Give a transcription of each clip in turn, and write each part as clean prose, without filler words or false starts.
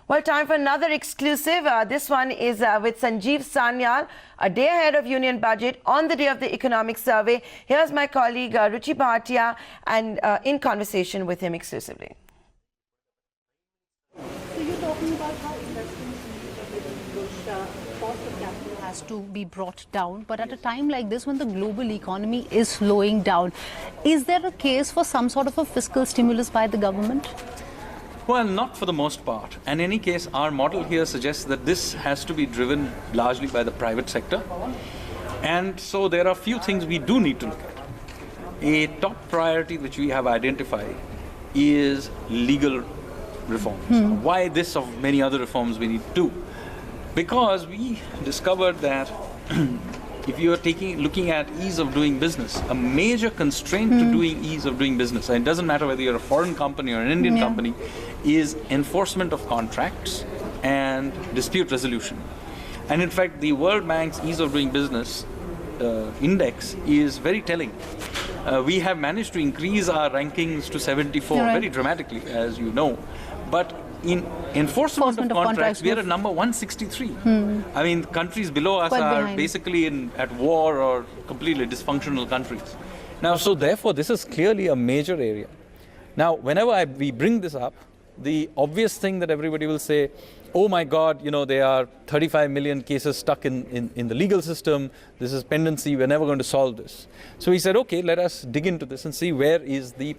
Well, time for another exclusive. This one is with Sanjeev Sanyal, a day ahead of Union budget on the day of the economic survey. Here's my colleague Ruchi Bhatia and in conversation with him exclusively. So you're talking about how investments cost of capital has to be brought down, but at a time like this when the global economy is slowing down, is there a case for some sort of a fiscal stimulus by the government? Well, not for the most part. In any case, our model here suggests that this has to be driven largely by the private sector. And so there are a few things we do need to look at. A top priority which we have identified is legal reforms. Why this of many other reforms we need to do? Because we discovered that if you are looking at ease of doing business, a major constraint to doing ease of doing business, and it doesn't matter whether you're a foreign company or an Indian company, is enforcement of contracts and dispute resolution. And in fact, the World Bank's ease of doing business index is very telling. We have managed to increase our rankings to 74 very dramatically, as you know. But in enforcement of contracts, we are at number 163. I mean, countries below us are basically at war or completely dysfunctional countries. Now, so therefore, this is clearly a major area. Now, whenever we bring this up, the obvious thing that everybody will say, oh my God, you know, there are 35 million cases stuck in the legal system. This is pendency. We're never going to solve this. So we said, okay, let us dig into this and see where is the issue.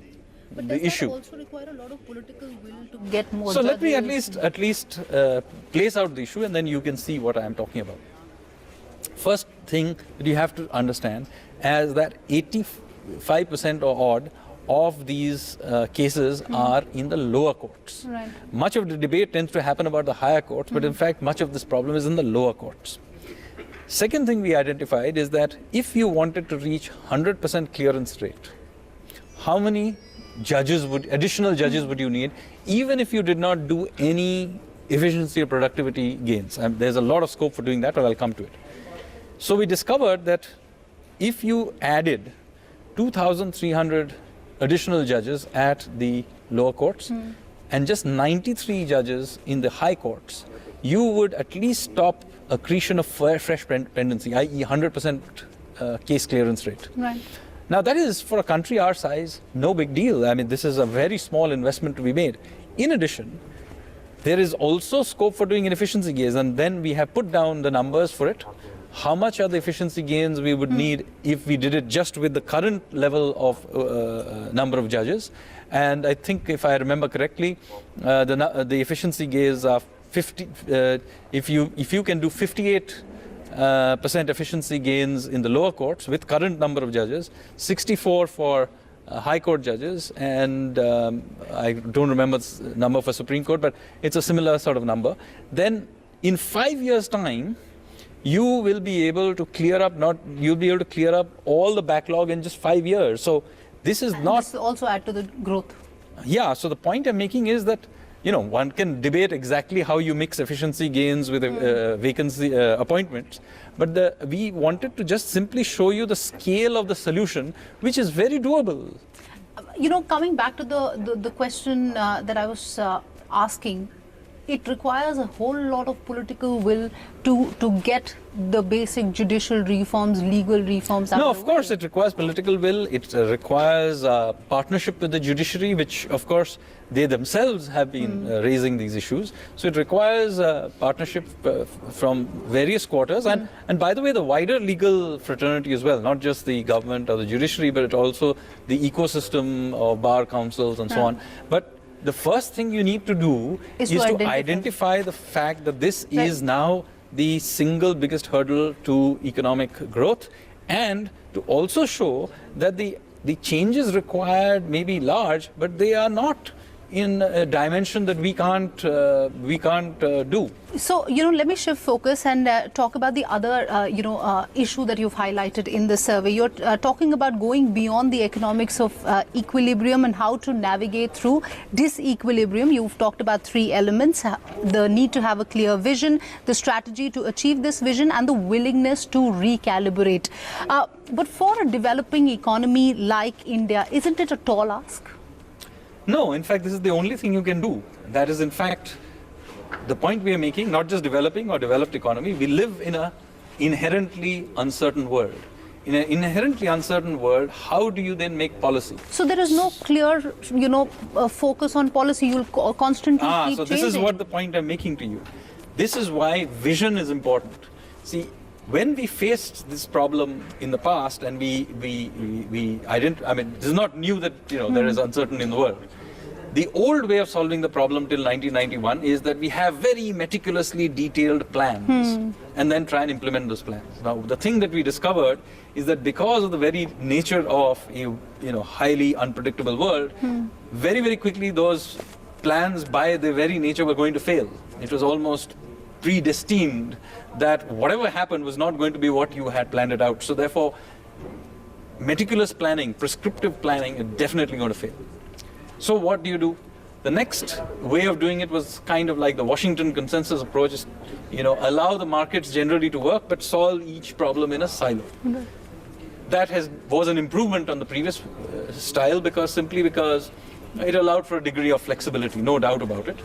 But does that also require a lot of political will to get more So let me at least place out the issue, and then you can see what I am talking about. First thing that you have to understand is that 85% or odd of these cases are in the lower courts. Much of the debate tends to happen about the higher courts, but in fact much of this problem is in the lower courts. Second thing we identified is that if you wanted to reach 100% clearance rate, how many additional judges would you need, even if you did not do any efficiency or productivity gains? And there's a lot of scope for doing that, but I'll come to it. So we discovered that if you added 2,300 additional judges at the lower courts and just 93 judges in the high courts, you would at least stop accretion of fresh pendency, i.e. 100% case clearance rate. Now that is, for a country our size, no big deal. I mean, this is a very small investment to be made. In addition, there is also scope for doing efficiency gains, and then we have put down the numbers for it. How much are the efficiency gains we would need if we did it just with the current level of number of judges? And I think, if I remember correctly, the efficiency gains are 50. If you can do 58% efficiency gains in the lower courts with current number of judges, 64 for high court judges, and I don't remember the number for Supreme Court, but it's a similar sort of number. Then in 5 years' time, you will be able to clear up all the backlog in just 5 years. So this is not. This also add to the growth. Yeah. So the point I'm making is that, you know, one can debate exactly how you mix efficiency gains with vacancy appointments, but we wanted to just simply show you the scale of the solution, which is very doable. You know, coming back to the question that I was asking, it requires a whole lot of political will to get the basic judicial reforms, legal reforms. No, of course it requires political will. It requires partnership with the judiciary, which of course they themselves have been raising these issues. So it requires partnership from various quarters, and by the way, the wider legal fraternity as well, not just the government or the judiciary, but also the ecosystem of bar councils and so on. But the first thing you need to do is to identify the fact that this is now the single biggest hurdle to economic growth, and to also show that the changes required may be large, but they are not in a dimension that we can't do. So, you know, let me shift focus and talk about the other, issue that you've highlighted in the survey. You're talking about going beyond the economics of equilibrium and how to navigate through disequilibrium. You've talked about three elements: the need to have a clear vision, the strategy to achieve this vision, and the willingness to recalibrate. But for a developing economy like India, isn't it a tall ask? No, in fact, this is the only thing you can do. That is, in fact, the point we are making, not just developing or developed economy, we live in an inherently uncertain world. In an inherently uncertain world, how do you then make policy? So there is no clear, focus on policy. You'll constantly keep so changing. this is what the point I'm making to you. This is why vision is important. See, when we faced this problem in the past, and this is not new that there is uncertainty in the world. The old way of solving the problem till 1991 is that we have very meticulously detailed plans and then try and implement those plans. Now, the thing that we discovered is that because of the very nature of a highly unpredictable world, very, very quickly those plans by their very nature were going to fail. It was almost predestined that whatever happened was not going to be what you had planned it out. So therefore, meticulous planning, prescriptive planning is definitely going to fail. So what do? The next way of doing it was kind of like the Washington consensus approach, is, allow the markets generally to work, but solve each problem in a silo. That was an improvement on the previous style, simply because it allowed for a degree of flexibility, no doubt about it.